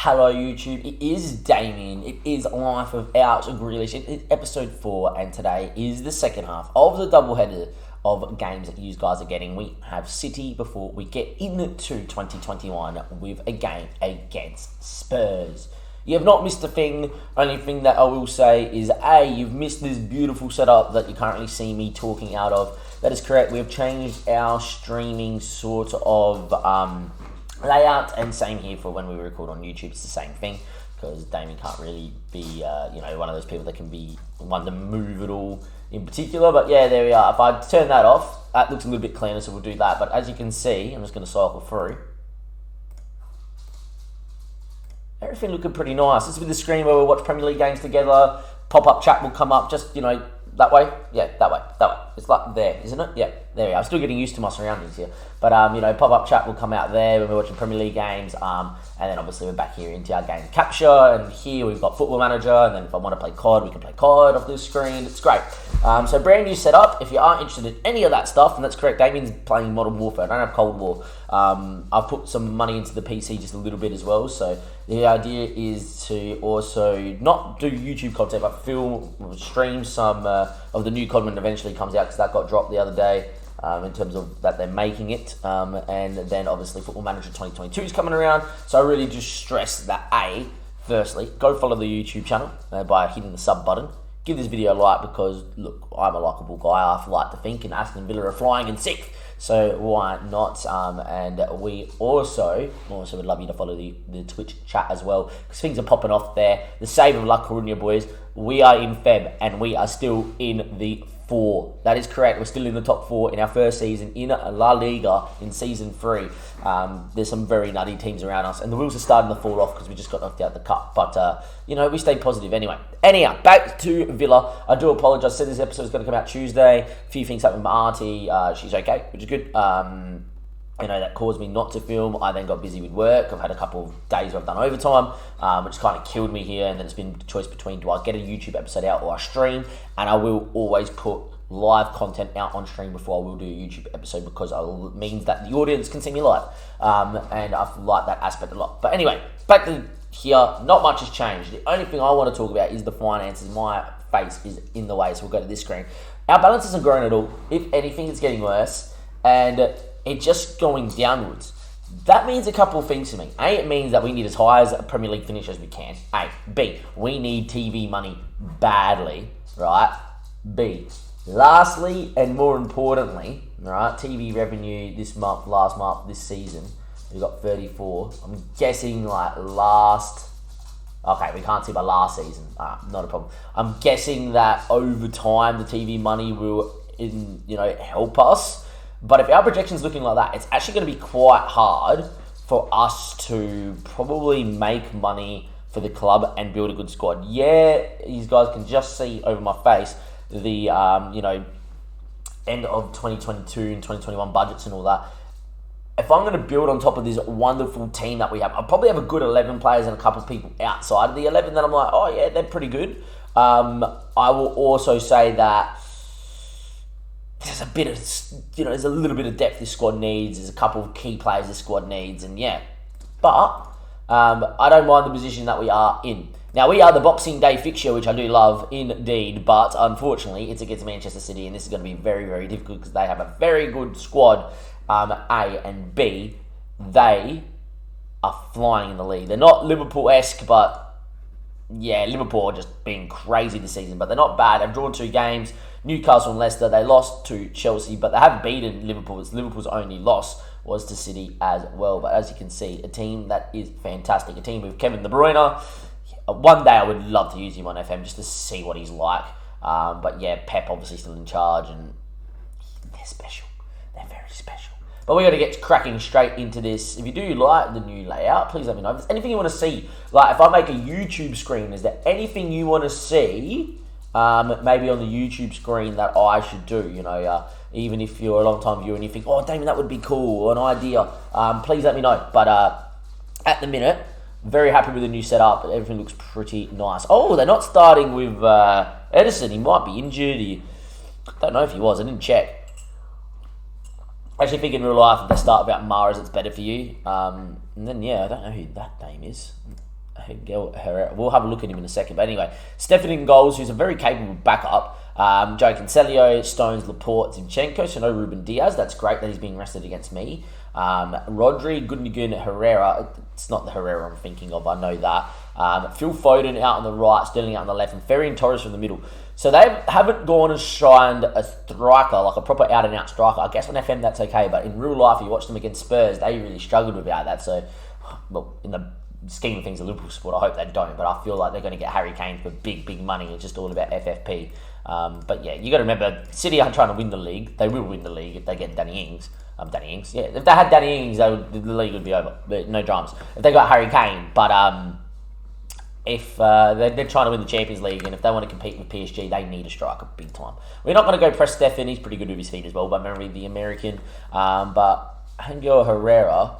Hello YouTube, it is Damien, it is Life Without Grealish, it is episode 4 and today is the second half of the doubleheader of games that you guys are getting. We have City before we get into 2021 with a game against Spurs. You have not missed a thing. Only thing that I will say is you've missed this beautiful setup that you currently see me talking out of. That is correct, we have changed our streaming sort of layout, and same here for when we record on YouTube. It's the same thing because Damien can't really be one of those people that can be one to move it all in particular. But yeah, there we are. If I turn that off, that looks a little bit cleaner, so we'll do that. But as you can see, I'm just going to cycle through. Everything looking pretty nice. This is with the screen where we watch Premier League games together. Pop-up chat will come up just, that way. Yeah, that way. It's like there, isn't it? Yeah, there we are. I'm still getting used to my surroundings here. But, pop-up chat will come out there when we're watching Premier League games. And then obviously we're back here into our game capture. And here we've got Football Manager. And then if I want to play COD, we can play COD off this screen. It's great. So brand new setup. If you are interested in any of that stuff, and that's correct, Damien's playing Modern Warfare. I don't have Cold War. I've put some money into the PC just a little bit as well. So the idea is to also not do YouTube content, but stream some of the new COD when it eventually comes out, because that got dropped the other day in terms of that they're making it. And then obviously Football Manager 2022 is coming around. So I really just stress that firstly, go follow the YouTube channel by hitting the sub button. Give this video a like because, look, I'm a likeable guy, I like to think, and Aston Villa are flying in 6th. So why not? And we also would love you to follow the Twitch chat as well, because things are popping off there. The save of La Coruña, boys. We are in Feb, and we are still in the 4. That is correct. We're still in the top 4 in our first season in La Liga in season 3. There's some very nutty teams around us, and the wheels are starting to fall off because we just got knocked out the cup. But we stay positive anyway. Anyhow, back to Villa. I do apologise. I said this episode is going to come out Tuesday. A few things happened with my auntie. She's okay, which is good. That caused me not to film. I then got busy with work. I've had a couple of days where I've done overtime, which kind of killed me here. And then it's been a choice between, do I get a YouTube episode out or I stream? And I will always put live content out on stream before I will do a YouTube episode, because it means that the audience can see me live. And I like that aspect a lot. But anyway, back to here. Not much has changed. The only thing I want to talk about is the finances. My face is in the way, so we'll go to this screen. Our balance hasn't grown at all. If anything, it's getting worse. And it's just going downwards. That means a couple of things to me. A, it means that we need as high as a Premier League finish as we can. A. B, we need TV money badly, right? B, lastly, and more importantly, right, TV revenue this month, last month, this season, we got 34. I'm guessing okay, we can't see by last season. Not a problem. I'm guessing that over time, the TV money will, help us. But if our projection's looking like that, it's actually going to be quite hard for us to probably make money for the club and build a good squad. Yeah, you guys can just see over my face the, end of 2022 and 2021 budgets and all that. If I'm going to build on top of this wonderful team that we have, I'll probably have a good 11 players and a couple of people outside of the 11 that I'm like, oh yeah, they're pretty good. I will also say that there's a bit of, there's a little bit of depth this squad needs. There's a couple of key players this squad needs, and yeah. But I don't mind the position that we are in. Now, we are the Boxing Day fixture, which I do love indeed, but unfortunately, it's against Manchester City, and this is going to be very, very difficult because they have a very good squad, A, and B, they are flying in the league. They're not Liverpool-esque, but yeah, Liverpool are just being crazy this season, but they're not bad. They've drawn 2 games, Newcastle and Leicester. They lost to Chelsea, but they have beaten Liverpool. Liverpool's only loss was to City as well. But as you can see, a team that is fantastic. A team with Kevin De Bruyne. One day I would love to use him on FM just to see what he's like. But yeah, Pep obviously still in charge, and they're special. They're very special. But we got to get cracking straight into this. If you do like the new layout, please let me know. If there's anything you want to see, like if I make a YouTube screen, is there anything you want to see maybe on the YouTube screen that I should do? Even if you're a long time viewer and you think, oh, Damien, that would be cool, or an idea, please let me know. But at the minute, very happy with the new setup. Everything looks pretty nice. Oh, they're not starting with Edison. He might be injured. I don't know if he was. I didn't check. I actually think in real life, if they start without Mahrez, it's better for you. And then, yeah, I don't know who that name is. Herrera. We'll have a look at him in a second. But anyway, Stefan in goals, who's a very capable backup. Joe Cancelo, Stones, Laporte, Zinchenko. So no Ruben Diaz. That's great that he's being rested against me. Rodri, Gundogan, Herrera. It's not the Herrera I'm thinking of, I know that. Phil Foden out on the right, Sterling out on the left, and Ferry and Torres from the middle. So they haven't gone and shined a striker, like a proper out-and-out striker. I guess on FM that's okay, but in real life, you watch them against Spurs, they really struggled without that. So, well, in the scheme of things, a Liverpool sport, I hope they don't, but I feel like they're going to get Harry Kane for big, big money. It's just all about FFP. But yeah, you got to remember, City are trying to win the league. They will win the league if they get Danny Ings. Yeah. If they had Danny Ings, the league would be over. But no dramas. If they got Harry Kane, but if they're trying to win the Champions League, and if they want to compete with PSG, they need a striker big time. We're not going to go press Stefan. He's pretty good with his feet as well, by memory, the American. But Angel Herrera,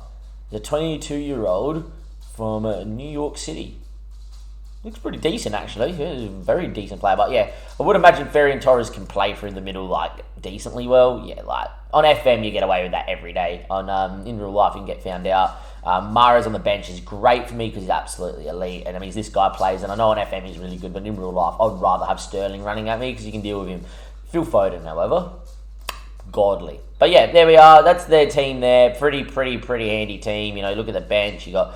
the 22-year-old from New York City. Looks pretty decent, actually. He's a very decent player. But yeah, I would imagine Ferry and Torres can play through the middle, like, decently well. Yeah, like, on FM, you get away with that every day. On in real life, you can get found out. Mahrez on the bench is great for me because he's absolutely elite. And I mean, this guy plays, and I know on FM he's really good, but in real life, I'd rather have Sterling running at me because you can deal with him. Phil Foden, however, godly. But yeah, there we are. That's their team there. Pretty handy team. You know, look at the bench. You got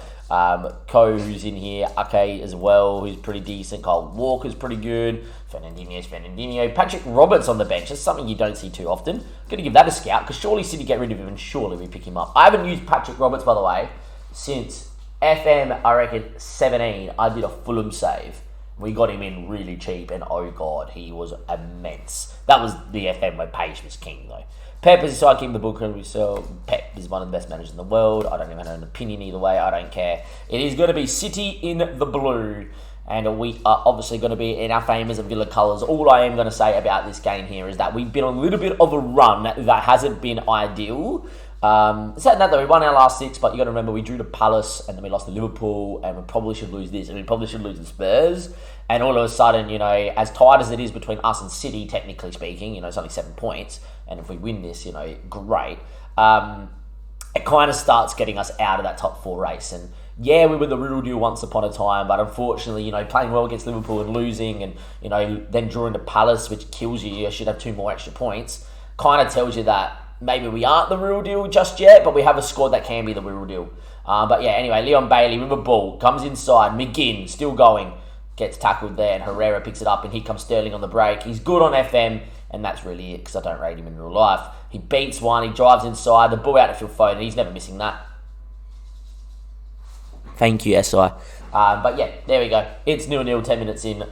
Ko, who's in here, Ake as well, who's pretty decent. Kyle Walker's pretty good. Fernandinho. Patrick Roberts on the bench. That's something you don't see too often. Going to give that a scout, because surely City get rid of him and surely we pick him up. I haven't used Patrick Roberts, by the way, since FM, I reckon, 17. I did a Fulham save. We got him in really cheap, and oh god, he was immense. That was the FM where Page was king, though. Pep is sideking the book, so Pep is one of the best managers in the world. I don't even have an opinion either way. I don't care. It is going to be City in the blue, and we are obviously going to be in our famous Villa colours. All I am going to say about this game here is that we've been on a little bit of a run that hasn't been ideal. Saying that though, we won our last 6, but you got to remember we drew to Palace, and then we lost to Liverpool, and we probably should lose this, and we probably should lose to Spurs. And all of a sudden, you know, as tight as it is between us and City, technically speaking, you know, it's only 7 points. And if we win this, you know, great. It kind of starts getting us out of that top 4 race. And yeah, we were the real deal once upon a time, but unfortunately, you know, playing well against Liverpool and losing, and, you know, then drawing to Palace, which kills you, you should have 2 more extra points, kind of tells you that maybe we aren't the real deal just yet, but we have a squad that can be the real deal. But yeah, anyway, Leon Bailey with a ball, comes inside, McGinn, still going. Gets tackled there, and Herrera picks it up, and here comes Sterling on the break. He's good on FM, and that's really it, because I don't rate him in real life. He beats one, he drives inside, the ball out to Phil Foden, he's never missing that. Thank you, SI. But yeah, there we go. It's 0-0, 10 minutes in,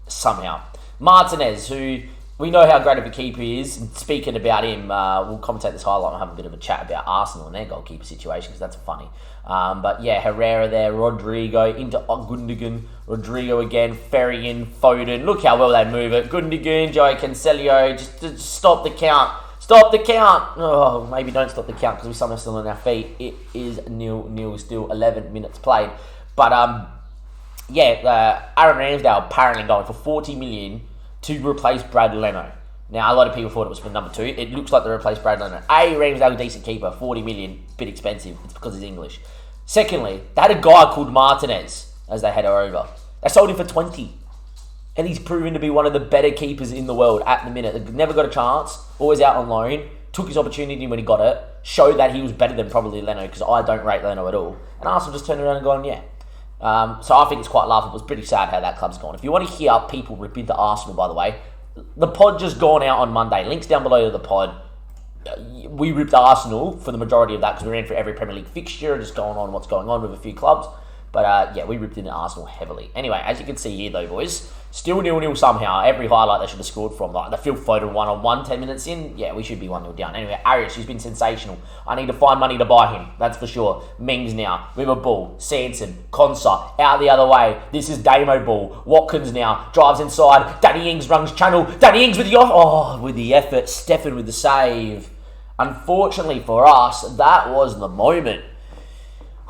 somehow. Martinez, who we know how great of a keeper he is. And speaking about him, we'll commentate this highlight and have a bit of a chat about Arsenal and their goalkeeper situation, because that's funny. But yeah, Herrera there, Rodrigo into Gundogan, Rodrigo again, Ferry in, Foden. Look how well they move it. Gundogan, Joe Cancelo, just stop the count. Stop the count. Oh, maybe don't stop the count because we're somehow still on our feet. It is 0-0 still, 11 minutes played. But yeah, Aaron Ramsdale apparently going for 40 million to replace Brad Leno. Now, a lot of people thought it was for number 2. It looks like they replaced Brad Leno. Ramsdale, a decent keeper, 40 million, bit expensive. It's because he's English. Secondly, they had a guy called Martinez as they head over. They sold him for 20. And he's proven to be one of the better keepers in the world at the minute. Never got a chance, always out on loan, took his opportunity when he got it, showed that he was better than probably Leno, because I don't rate Leno at all. And Arsenal just turned around and gone, yeah. So I think it's quite laughable. It's pretty sad how that club's gone. If you want to hear people rip into Arsenal, by the way, the pod just gone out on Monday. Links down below to the pod. We ripped Arsenal for the majority of that because we ran for every Premier League fixture, just going on what's going on with a few clubs. But yeah, we ripped into Arsenal heavily. Anyway, as you can see here though, boys, still 0-0 somehow. Every highlight they should have scored from. Like the Phil Foden 1-on-1, 10 minutes in. Yeah, we should be 1-0 down. Anyway, Arias, who's been sensational. I need to find money to buy him. That's for sure. Mings now. With a ball. Sanson. Konsa. Out the other way. This is Damo ball. Watkins now. Drives inside. Danny Ings runs channel. Danny Ings with the effort. Stefan with the save. Unfortunately for us, that was the moment.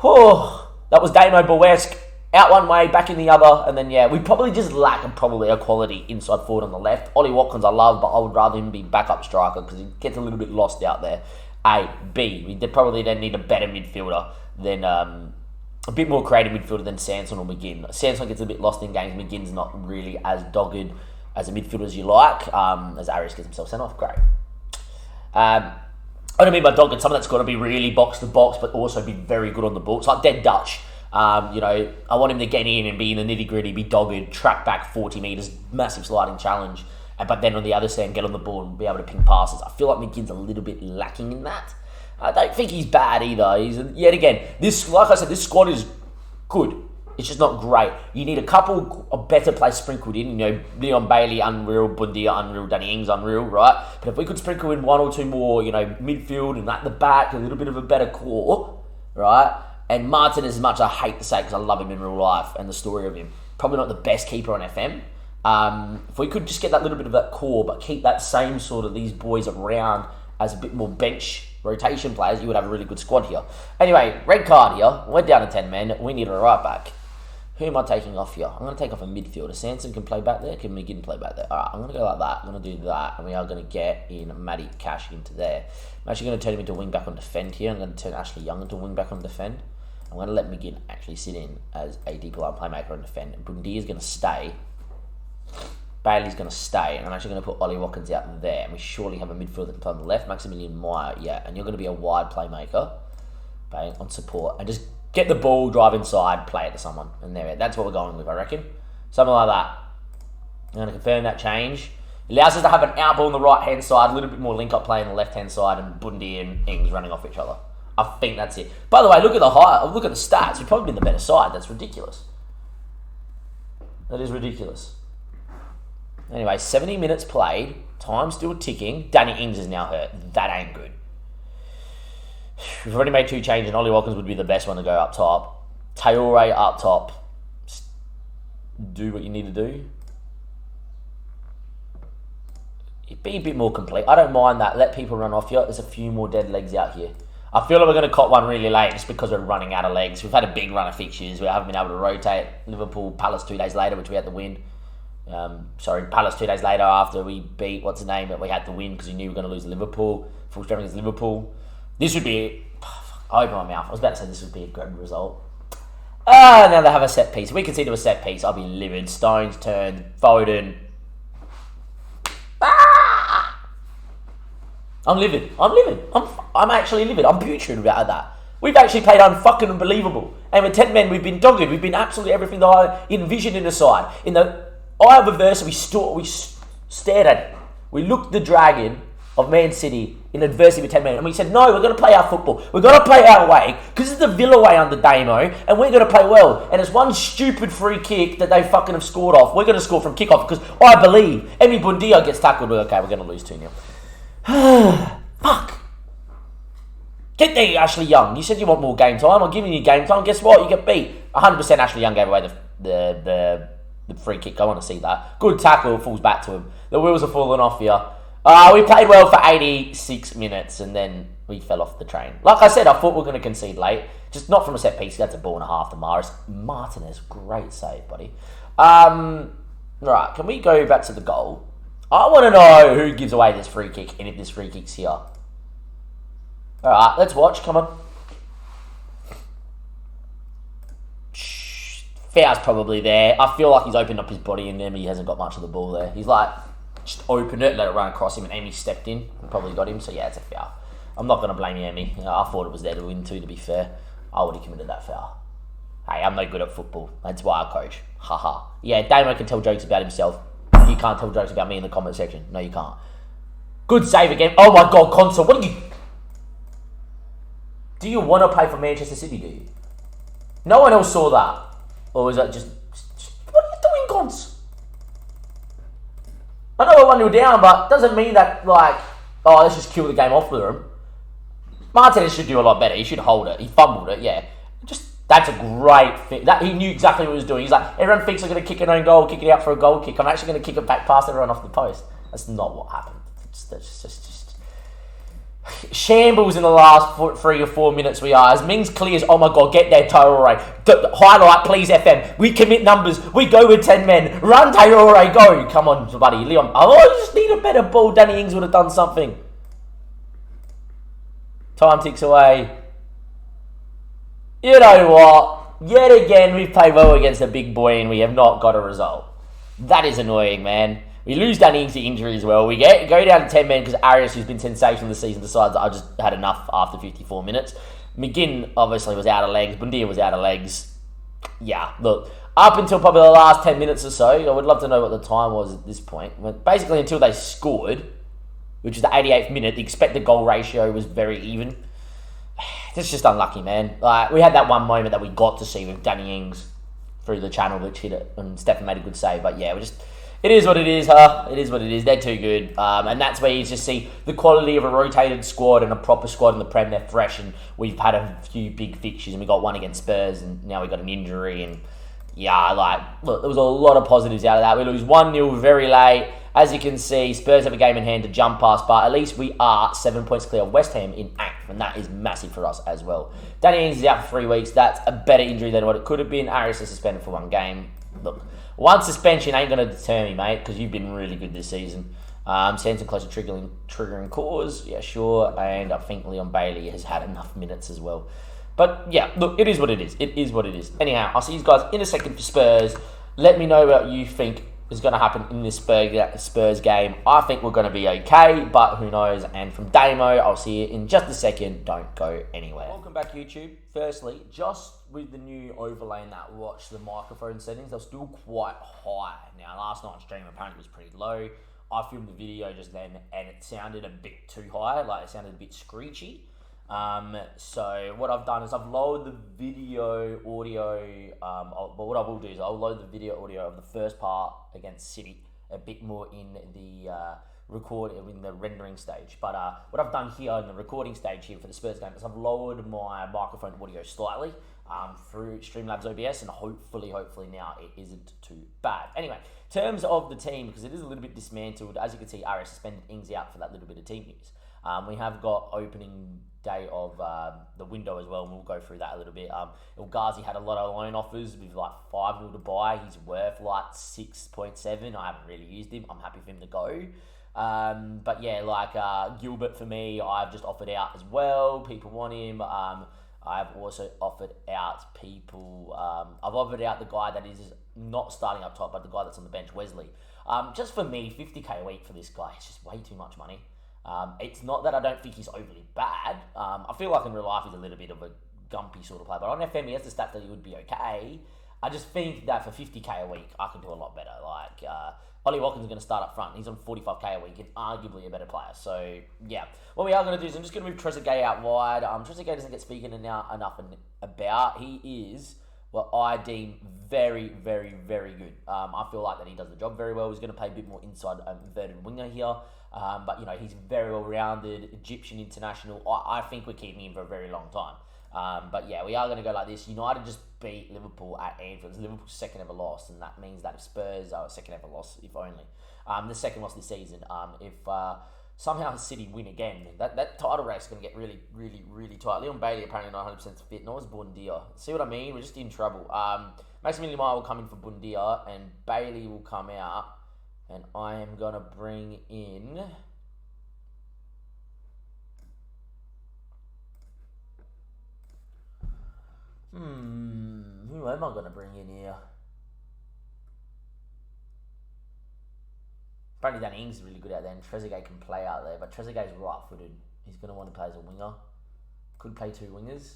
That was Damo Ball-esque. Out one way, back in the other, and then yeah, we probably just lack a quality inside forward on the left. Ollie Watkins I love, but I would rather him be backup striker because he gets a little bit lost out there. A. B. We probably then need a better midfielder than a bit more creative midfielder than Sanson or McGinn. Sanson gets a bit lost in games. McGinn's not really as dogged as a midfielder as you like. As Arias gets himself sent off, great. I don't mean by dogged, someone that's got to be really box to box, but also be very good on the ball. It's like Dead Dutch. I want him to get in and be in the nitty gritty, be dogged, track back 40 metres, massive sliding challenge. But then on the other stand, get on the ball and be able to ping passes. I feel like McGinn's a little bit lacking in that. I don't think he's bad either. Yet again, like I said, this squad is good. It's just not great. You need a couple of better players sprinkled in. Leon Bailey, unreal. Bundia, unreal. Danny Ings, unreal, right? But if we could sprinkle in one or two more, midfield and at the back, a little bit of a better core, right? And Martin, as much as I hate to say because I love him in real life and the story of him, probably not the best keeper on FM. If we could just get that little bit of that core, but keep that same sort of these boys around as a bit more bench rotation players, you would have a really good squad here. Anyway, red card here. We're down to 10 men. We need a right back. Who am I taking off here? I'm going to take off a midfielder. Sanson can play back there. Can McGinn play back there? All right, I'm going to go like that. I'm going to do that. And we are going to get in Matty Cash into there. I'm actually going to turn him into wing back on defend here. I'm going to turn Ashley Young into wing back on defend. I'm going to let McGinn actually sit in as a deep line playmaker on defend. Bundy is going to stay. Bailey's going to stay, and I'm actually going to put Ollie Watkins out there, and we surely have a midfielder that can play on the left. Maximilian Meyer, yeah, and you're going to be a wide playmaker, okay, on support, and just get the ball, drive inside, play it to someone, and that's what we're going with, I reckon. Something like that. I'm going to confirm that change. It allows us to have an out ball on the right-hand side, a little bit more link-up play on the left-hand side, and Bundy and Ings running off each other. I think that's it. By the way, look at the stats. We've probably been the better side. That's ridiculous. That is ridiculous. Anyway, 70 minutes played. Time still ticking. Danny Ings is now hurt. That ain't good. We've already made 2 changes, and Ollie Watkins would be the best one to go up top. Traore up top. Just do what you need to do. Be a bit more complete. I don't mind that. Let people run off here. There's a few more dead legs out here. I feel like we're going to cop one really late just because we're running out of legs. We've had a big run of fixtures. We haven't been able to rotate. Liverpool, Palace 2 days later, which we had to win. Palace 2 days later after we beat, that we had to win because we knew we were going to lose Liverpool. Full strength against Liverpool. This would be... I opened my mouth. I was about to say this would be a good result. Now they have a set piece. If we concede to a set piece, I'll be livid. Stones turned. Foden. I'm livid. I'm actually livid. I'm putrid about that. We've actually played unfucking unbelievable. And with 10 men, we've been dogged. We've been absolutely everything that I envisioned in the side. In the eye of adversity, we stared at it. We looked the dragon of Man City in adversity with 10 men. And we said, no, we're going to play our football. We're going to play our way. Because it's the Villa way under Damo. And we're going to play well. And it's one stupid free kick that they fucking have scored off. We're going to score from kickoff. Because I believe Emi Bundia gets tackled. Okay, we're going to lose 2-0. Fuck. Get there, Ashley Young. You said you want more game time. I'm giving you game time. Guess what? You get beat. 100% Ashley Young gave away the free kick. I want to see that. Good tackle. Falls back to him. The wheels are falling off here. We played well for 86 minutes and then we fell off the train. Like I said, I thought we were going to concede late. Just not from a set piece. That's a ball and a half to Maris. Martinez, great save, buddy. Right, can we go back to the goal? I want to know who gives away this free kick and if this free kick's here. Alright, let's watch. Come on. Foul's probably there. I feel like he's opened up his body and Emi hasn't got much of the ball there. He's like, just opened it, let it run across him, and Emi stepped in and probably got him. So yeah, it's a foul. I'm not going to blame Emi. I thought it was there to win too, to be fair. I would have committed that foul. Hey, I'm no good at football. That's why I coach. Haha. Yeah, Damo can tell jokes about himself. You can't tell jokes about me in the comment section. No, you can't. Good save again. Oh my god, Consul. What are you... Do you want to play for Manchester City, do you? No one else saw that. Or is that just what are you doing, Cons? I know we're 1-0 down, but doesn't mean that, like, oh, let's just kill the game off with him. Martinez should do a lot better. He should hold it. He fumbled it, yeah. That's a great fit. He knew exactly what he was doing. He's like, everyone thinks I'm going to kick an own goal, kick it out for a goal kick. I'm actually going to kick it back past everyone off the post. That's not what happened. That's just shambles in the last 3 or 4 minutes we are. As Mings clears, oh my god, get there, Traore. Highlight, please, FM. We commit numbers. We go with 10 men. Run, Traore, go. Come on, buddy. Leon. Oh, I just need a better ball. Danny Ings would have done something. Time ticks away. You know what? Yet again, we've played well against a big boy and we have not got a result. That is annoying, man. We lose Danny Ings to injury as well. We go down to 10 men because Arias, who's been sensational this season, decides I just had enough after 54 minutes. McGinn obviously was out of legs. Bundia was out of legs. Yeah, look, up until probably the last 10 minutes or so, I would love to know what the time was at this point. Basically, until they scored, which was the 88th minute, the expected goal ratio was very even. It's just unlucky, man. Like, we had that one moment that we got to see with Danny Ings through the channel, which hit it, and Stefan made a good save. But yeah, it is what it is, huh? It is what it is. They're too good. And that's where you just see the quality of a rotated squad and a proper squad in the Prem. They're fresh, and we've had a few big fixtures, and we got one against Spurs, and now we got an injury. And yeah, look, there was a lot of positives out of that. We lose 1-0 very late. As you can see, Spurs have a game in hand to jump us, but at least we are 7 points clear of West Ham in 8th, and that is massive for us as well. Danny Ings is out for 3 weeks. That's a better injury than what it could have been. Arias is suspended for 1 game. Look, one suspension ain't going to deter me, mate, because you've been really good this season. Sanson close to triggering cause, yeah, sure, and I think Leon Bailey has had enough minutes as well. But yeah, look, it is what it is. It is what it is. Anyhow, I'll see you guys in a second for Spurs. Let me know what you think is going to happen in this Spurs game. I think we're going to be okay, but who knows? And from Damo, I'll see you in just a second. Don't go anywhere. Welcome back, YouTube. Firstly, just with the new overlay in that watch, the microphone settings, they're still quite high. Now, last night's stream apparently was pretty low. I filmed the video just then, and it sounded a bit too high. Like, it sounded a bit screechy. So what I've done is I've lowered the video audio, but what I will do is I'll load the video audio of the first part against City a bit more in the in the rendering stage. But what I've done here in the recording stage here for the Spurs game is I've lowered my microphone audio slightly through Streamlabs OBS, and hopefully now it isn't too bad. Anyway, in terms of the team, because it is a little bit dismantled, as you can see, Arias suspended Ings out for that little bit of team news. We have got opening day of the window as well, and we'll go through that a little bit. El Ghazi had a lot of loan offers with like 5 to buy. He's worth like 6.7. I haven't really used him. I'm happy for him to go. But yeah, like Gilbert for me, I've just offered out as well. People want him. I've also offered out people. I've offered out the guy that is not starting up top, but the guy that's on the bench, Wesley. Just for me, 50k a week for this guy, it's just way too much money. It's not that I don't think he's overly bad. I feel like in real life he's a little bit of a gumpy sort of player, but on FM he has the stat that he would be okay. I just think that for 50k a week, I can do a lot better. Like, Ollie Watkins is going to start up front. He's on 45k a week and arguably a better player. So, yeah. What we are going to do is I'm just going to move Trezeguet out wide. Trezeguet doesn't get speaking enough about. He is what I deem very, very, very good. I feel like that he does the job very well. He's going to play a bit more inside inverted winger here. But, you know, he's very well-rounded, Egyptian international. I think we're keeping him for a very long time. But yeah, we are going to go like this. United just beat Liverpool at Anfield. It's Liverpool's second ever loss, and that means that if Spurs are second ever loss, if only. The second loss this season. If somehow City win again, that title race is going to get really, really, really tight. Leon Bailey apparently not 100% fit, nor is Bundia. See what I mean? We're just in trouble. Maximilian Meyer will come in for Bundia, and Bailey will come out, and I am going to bring in... Who am I going to bring in here? Apparently Danny Ings is really good out there, and Trezeguet can play out there, but Trezeguet's right-footed. He's going to want to play as a winger. Could play 2 wingers.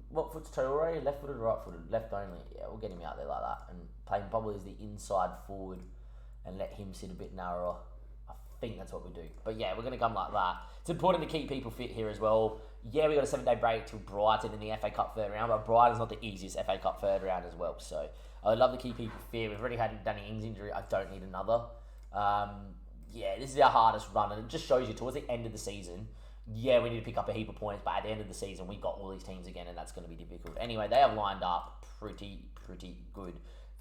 What foot's Traore? Left-footed or right-footed? Left only. Yeah, we'll get him out there like that, and play him probably as the inside forward, and let him sit a bit narrower. I think that's what we do. But yeah, we're going to come like that. It's important to keep people fit here as well. Yeah, we got a 7-day break till Brighton in the FA Cup third round, but Brighton's not the easiest FA Cup third round as well. So I would love to keep people fit. We've already had a Danny Ings injury. I don't need another. Yeah, this is our hardest run, and it just shows you towards the end of the season, yeah, we need to pick up a heap of points, but at the end of the season, we've got all these teams again, and that's going to be difficult. Anyway, they have lined up pretty good.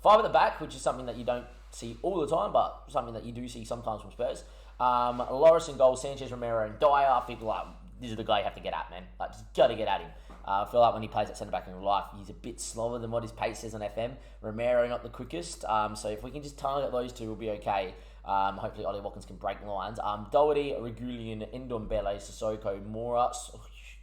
5 at the back, which is something that you don't see all the time, but something that you do see sometimes from Spurs. Loris in goal, Sanchez, Romero, and Dyer. I think like this is the guy you have to get at, man. Like, just got to get at him. I feel like when he plays at centre back in real life, he's a bit slower than what his pace says on FM. Romero not the quickest, so if we can just target those two, we'll be okay. Hopefully Ollie Watkins can break lines. Doherty, Regulian, Ndombele, Sissoko, Mora.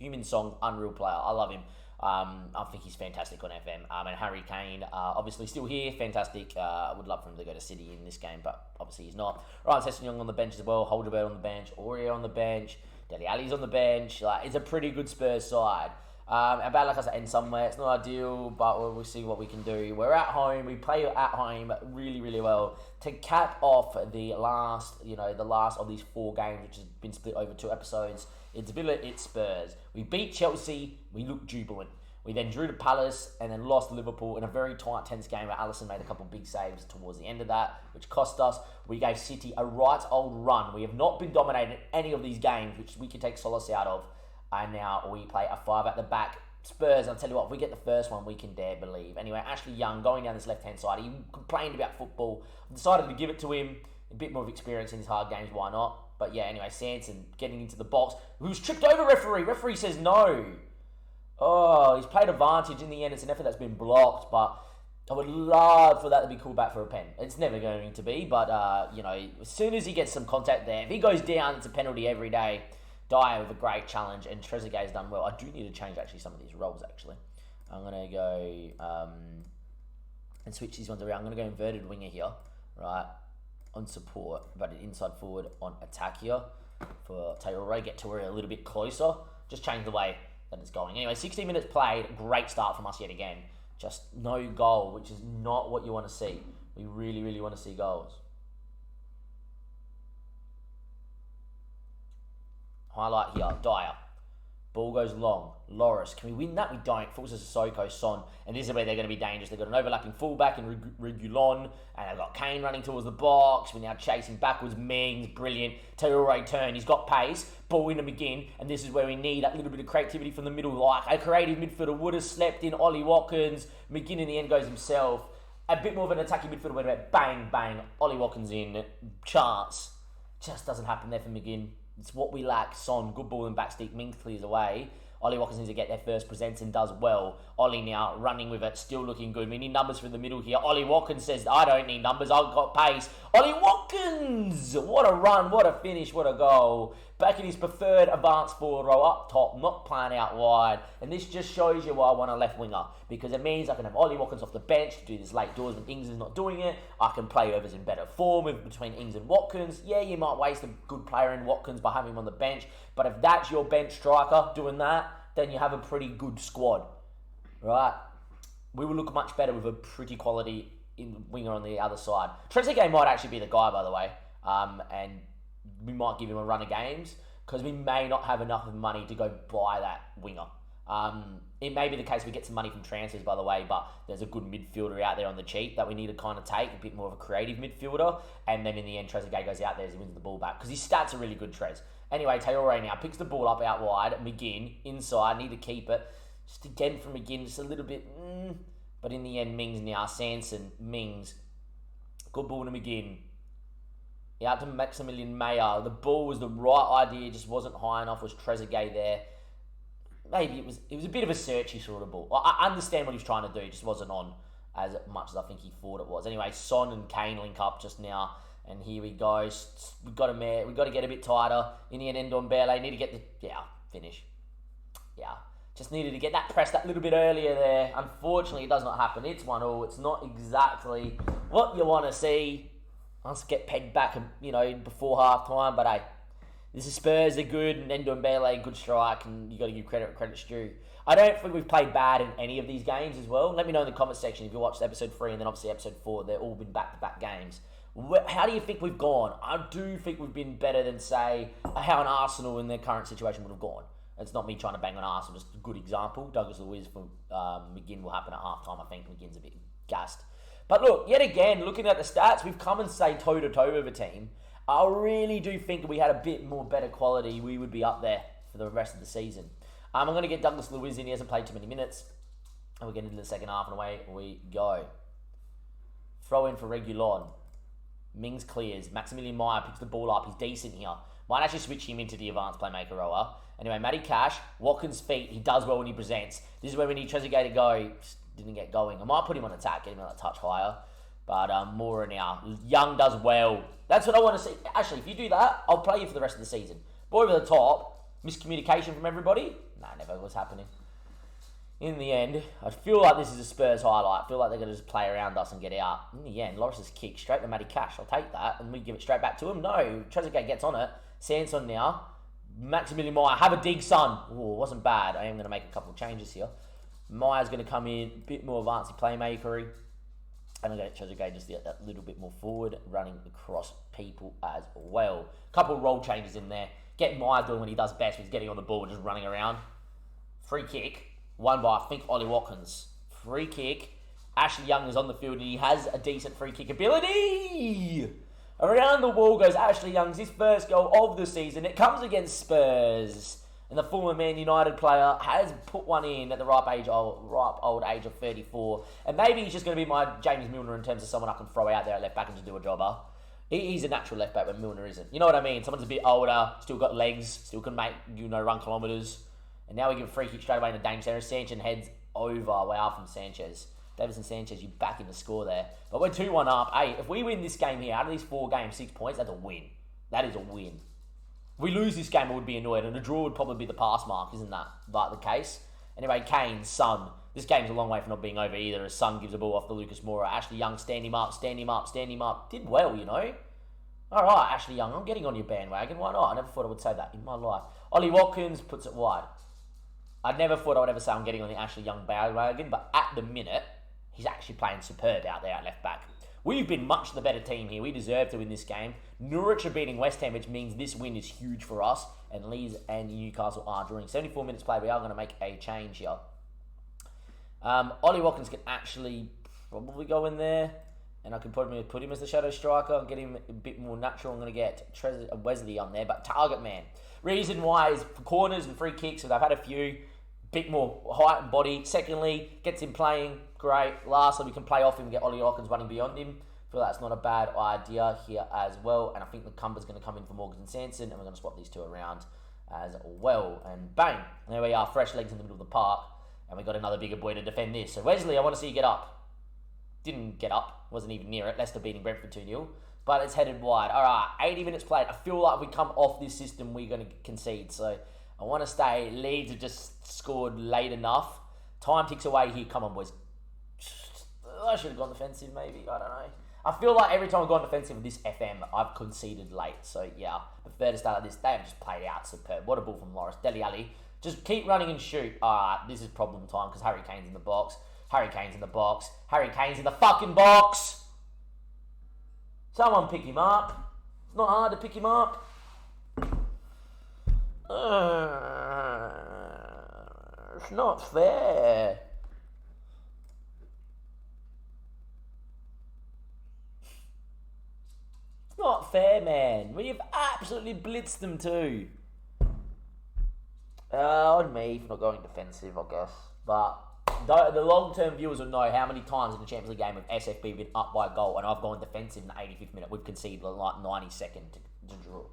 human song, unreal player. I love him. I think he's fantastic on FM. And Harry Kane, obviously still here, fantastic. I would love for him to go to City in this game, but obviously he's not. Ryan Sessegnon on the bench as well, Holderberg on the bench, Aurier on the bench, Dele Alli's on the bench. Like, it's a pretty good Spurs side. Our bad luck has to end somewhere. It's not ideal, but we'll see what we can do. We're at home. We play at home really, really well. To cap off the last of these 4 games, which has been split over 2 episodes, it's Villa, it's Spurs. We beat Chelsea. We looked jubilant. We then drew to Palace and then lost to Liverpool in a very tight, tense game where Alisson made a couple of big saves towards the end of that, which cost us. We gave City a right old run. We have not been dominated in any of these games, which we could take solace out of. And now we play a 5 at the back. Spurs, I'll tell you what, if we get the first one, we can dare believe. Anyway, Ashley Young going down this left-hand side. He complained about football. I decided to give it to him. A bit more of experience in his hard games, why not? But yeah, anyway, Sanson getting into the box. He was tripped over, referee. Referee says no. Oh, he's played advantage. In the end, it's an effort that's been blocked, but I would love for that to be called back for a pen. It's never going to be, but, as soon as he gets some contact there, if he goes down, it's a penalty every day. Dyer with a great challenge, and Trezeguet's done well. I do need to change actually some of these roles actually. I'm going to go and switch these ones around. I'm going to go inverted winger here, right, on support, but an inside forward on attack here for Traoré. Get Traoré a little bit closer. Just change the way that it's going. Anyway, 16 minutes played. Great start from us yet again. Just no goal, which is not what you want to see. We really, really want to see goals. Highlight here, Dyer. Ball goes long. Loris, can we win that? We don't. Forces Sissoko, Son, and this is where they're going to be dangerous. They've got an overlapping fullback in Reguilon, and they've got Kane running towards the box. We're now chasing backwards. Mings, brilliant. Traoré turn. He's got pace. Ball into McGinn, and this is where we need that little bit of creativity from the middle. Like a creative midfielder would have slept in. Ollie Watkins. McGinn in the end goes himself. A bit more of an attacking midfielder went about bang, bang. Ollie Watkins in. Chance. Just doesn't happen there for McGinn. It's what we lack. Son, good ball and backstick. Mings clears away. Ollie Watkins needs to get their first presents and does well. Ollie now running with it, still looking good. We need numbers from the middle here. Ollie Watkins says, I don't need numbers, I've got pace. Ollie Watkins! What a run, what a finish, what a goal. Back in his preferred advanced forward row up top, not playing out wide. And this just shows you why I want a left winger. Because it means I can have Ollie Watkins off the bench to do this late doors when Ings is not doing it. I can play overs in better form between Ings and Watkins. Yeah, you might waste a good player in Watkins by having him on the bench. But if that's your bench striker doing that, then you have a pretty good squad, right? We will look much better with a pretty quality winger on the other side. Trezeguet might actually be the guy, by the way, and we might give him a run of games because we may not have enough money to go buy that winger. It may be the case we get some money from transfers, by the way, but there's a good midfielder out there on the cheap that we need to kind of take, a bit more of a creative midfielder, and then in the end, Trezeguet goes out there as he wins the ball back because his stats are really good, Trez. Anyway, Traoré now picks the ball up out wide. McGinn inside, need to keep it. Just again from McGinn, just a little bit. But in the end, Mings now. Sanson, Mings. Good ball to McGinn. Out to Maximilian Mayer. The ball was the right idea, just wasn't high enough. Was Trezeguet there? Maybe it was a bit of a searchy sort of ball. I understand what he was trying to do, just wasn't on as much as I think he thought it was. Anyway, Son and Kane link up just now. And here we go. We've got to get a bit tighter. In the end on Bale. Need to get the finish. Yeah. Just needed to get that press that little bit earlier there. Unfortunately, it does not happen. It's 1-1. It's not exactly what you want to see. Let's get pegged back, before half time. But hey, this is Spurs. They're good, and Ndombele, good strike, and you got to give credit's due. I don't think we've played bad in any of these games as well. Let me know in the comment section if you watched episode 3 and then obviously episode 4. They've all been back-to-back games. How do you think we've gone? I do think we've been better than, say, how an Arsenal in their current situation would have gone. It's not me trying to bang on Arsenal, just a good example. Douglas Luiz from McGinn will happen at half-time. I think McGinn's a bit gassed. But look, yet again, looking at the stats, we've come and stayed toe-to-toe with a team. I really do think if we had a bit more better quality, we would be up there for the rest of the season. I'm going to get Douglas Luiz in. He hasn't played too many minutes. And we're getting into the second half, and away we go. Throw in for Reguilon. Mings clears. Maximilian Meyer picks the ball up. He's decent here. Might actually switch him into the advanced playmaker rower. Anyway, Matty Cash, Watkins' feet. He does well when he presents. This is where we need Trezeguet to go. Just didn't get going. I might put him on attack, get him a touch higher. But Moura now. Young does well. That's what I want to see. Actually, if you do that, I'll play you for the rest of the season. Ball over the top. Miscommunication from everybody? Nah, never was happening. In the end, I feel like this is a Spurs highlight. I feel like they're going to just play around us and get out. In the end, Loris's kick straight to Matty Cash. I'll take that. And we give it straight back to him. No, Trezeguet gets on it. Sanson now. Maximilian Meyer. Have a dig, son. Oh, wasn't bad. I am going to make a couple of changes here. Meyer's going to come in. A bit more advanced playmakery. And I'm going to Trezeguet just get that little bit more forward. Running across people as well. Couple of role changes in there. Get Meyer doing what he does best. He's getting on the ball and just running around. Free kick. Won by, I think, Ollie Watkins. Free kick. Ashley Young is on the field and he has a decent free kick ability. Around the wall goes Ashley Young's his first goal of the season. It comes against Spurs. And the former Man United player has put one in at the ripe old age of 34. And maybe he's just going to be my James Milner in terms of someone I can throw out there at left back and just do a jobber. He's a natural left back, but Milner isn't. You know what I mean? Someone's a bit older, still got legs, still can make, run kilometres. And now we give a free kick straight away in the danger center. Sanchez heads over. Wow, from Sanchez. Davison Sanchez, you back in the score there. But we're 2-1 up. Hey, if we win this game here, out of these 4 games, 6 points, that's a win. That is a win. If we lose this game, I would be annoyed. And a draw would probably be the pass mark, isn't that the case? Anyway, Kane, Son. This game's a long way from not being over either, as Son gives the ball off to Lucas Moura. Ashley Young, stand him up. Did well, Alright, Ashley Young, I'm getting on your bandwagon. Why not? I never thought I would say that in my life. Ollie Watkins puts it wide. I never thought I would ever say I'm getting on the Ashley Young bandwagon, but at the minute, he's actually playing superb out there at left back. We've been much the better team here. We deserve to win this game. Norwich are beating West Ham, which means this win is huge for us, and Leeds and Newcastle are drawing. 74 minutes played, we are going to make a change here. Ollie Watkins can actually probably go in there, and I can put him as the shadow striker and get him a bit more natural. I'm going to get Wesley on there, but target man. Reason why is for corners and free kicks, so they've had a few. Bit more height and body. Secondly, gets him playing. Great. Lastly, we can play off him and get Ollie Watkins running beyond him. I feel that's not a bad idea here as well. And I think the Cumber's going to come in for Morgan and Sanson, and we're going to swap these two around as well. And bang, there we are. Fresh legs in the middle of the park. And we got another bigger boy to defend this. So Wesley, I want to see you get up. Didn't get up. Wasn't even near it. Leicester beating Brentford 2-0. But it's headed wide. All right, 80 minutes played. I feel like if we come off this system, we're going to concede. So I want to stay. Leeds have just scored late enough. Time ticks away here. Come on, boys. I should have gone defensive, maybe. I don't know. I feel like every time I've gone defensive with this FM, I've conceded late. So, yeah. Prefer to start at this. They have just played out superb. What a ball from Loris. Dele Alli. Just keep running and shoot. Alright, this is problem time because Harry Kane's in the box. Harry Kane's in the box. Harry Kane's in the fucking box. Someone pick him up. It's not hard to pick him up. It's not fair. It's not fair, man. We have absolutely blitzed them too. On me for not going defensive, I guess. But the long-term viewers will know how many times in the Champions League game have SFB been up by a goal and I've gone defensive in the 85th minute. We've conceded like 92nd to draw.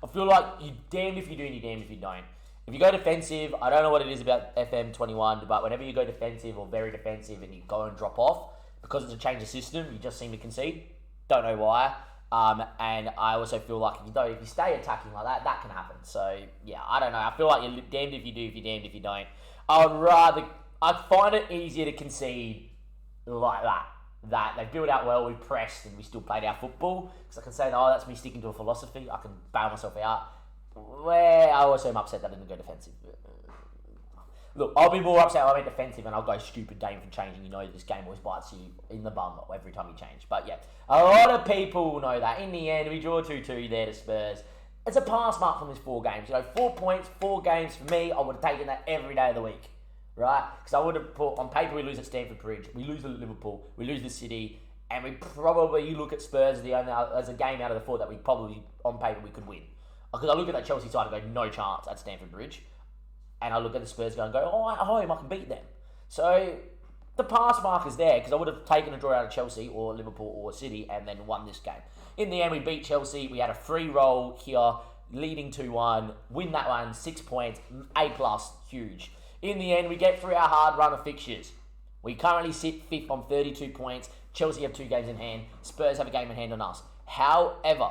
I feel like you're damned if you do and you're damned if you don't. If you go defensive, I don't know what it is about FM21, but whenever you go defensive or very defensive and you go and drop off, because it's a change of system, you just seem to concede. Don't know why. And I also feel like if you stay attacking like that, that can happen. So, yeah, I don't know. I feel like you're damned if you do, if you're damned if you don't. I find it easier to concede like that. That they build out well, we pressed, and we still played our football. Because I can say, oh, that's me sticking to a philosophy. I can bail myself out. Where I also am upset that I didn't go defensive. Look, I'll be more upset if I went defensive and I'll go stupid Dame for changing. You know this game always bites you in the bum every time you change. But yeah, a lot of people know that. In the end, we draw 2-2 there to Spurs. It's a pass mark from these 4 games. 4 points, 4 games for me. I would have taken that every day of the week. Right? Because I would have put, on paper, we lose at Stamford Bridge. We lose at Liverpool. We lose the City. And we probably, you look at Spurs as a game out of the 4 that we probably, on paper, we could win. Because I look at that Chelsea side and go, no chance at Stamford Bridge. And I look at the Spurs and go, oh, at home, I can beat them. So, the pass mark is there, because I would have taken a draw out of Chelsea or Liverpool or City and then won this game. In the end, we beat Chelsea. We had a free roll here, leading 2-1. Win that one, 6 points, A+, huge. In the end, we get through our hard run of fixtures. We currently sit 5th on 32 points. Chelsea have 2 games in hand. Spurs have a game in hand on us. However,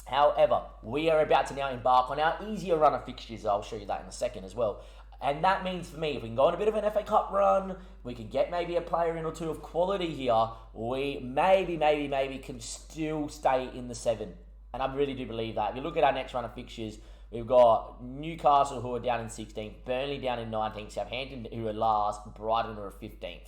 However, we are about to now embark on our easier run of fixtures. I'll show you that in a second as well. And that means for me, if we can go on a bit of an FA Cup run, we can get maybe a player in or two of quality here, we maybe can still stay in the 7. And I really do believe that. If you look at our next run of fixtures, we've got Newcastle, who are down in 16th, Burnley down in 19th, Southampton, who are last, Brighton, who are 15th.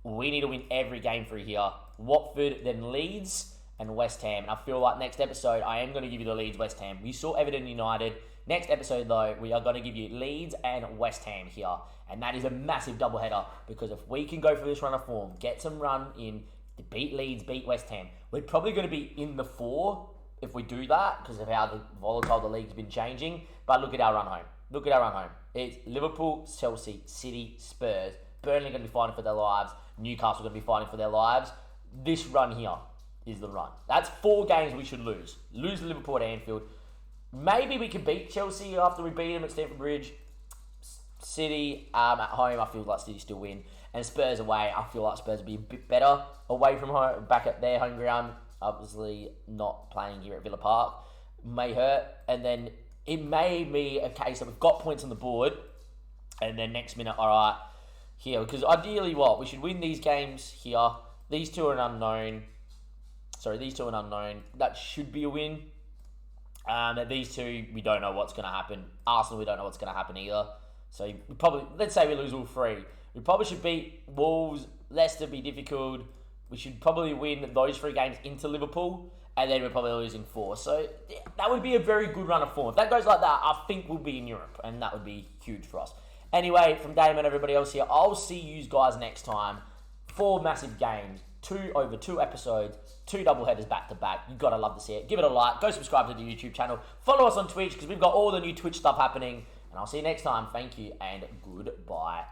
We need to win every game through here. Watford, then Leeds, and West Ham. And I feel like next episode, I am going to give you the Leeds West Ham. We saw Everton United. Next episode, though, we are going to give you Leeds and West Ham here. And that is a massive doubleheader, because if we can go for this run of form, get some run in, to beat Leeds, beat West Ham, we're probably going to be in the 4 if we do that, because of how volatile the league's been changing. But look at our run home. Look at our run home. It's Liverpool, Chelsea, City, Spurs. Burnley going to be fighting for their lives. Newcastle going to be fighting for their lives. This run here is the run. That's 4 games we should lose. Lose Liverpool at Anfield. Maybe we can beat Chelsea after we beat them at Stamford Bridge. City at home, I feel like City still win. And Spurs away, I feel like Spurs will be a bit better away from home, back at their home ground. Obviously not playing here at Villa Park may hurt. And then it may be a case that we've got points on the board, and then next minute, all right, here. Because ideally, we should win these games here. These two are an unknown. That should be a win. These two, we don't know what's going to happen. Arsenal, we don't know what's going to happen either. So we probably, let's say we lose all 3. We probably should beat Wolves. Leicester be difficult. We should probably win those 3 games into Liverpool, and then we're probably losing 4. So that would be a very good run of form. If that goes like that, I think we'll be in Europe, and that would be huge for us. Anyway, from Damon and everybody else here, I'll see you guys next time. 4 massive games, 2 over 2 episodes, 2 doubleheaders back to back. You've got to love to see it. Give it a like. Go subscribe to the YouTube channel. Follow us on Twitch, because we've got all the new Twitch stuff happening. And I'll see you next time. Thank you and goodbye.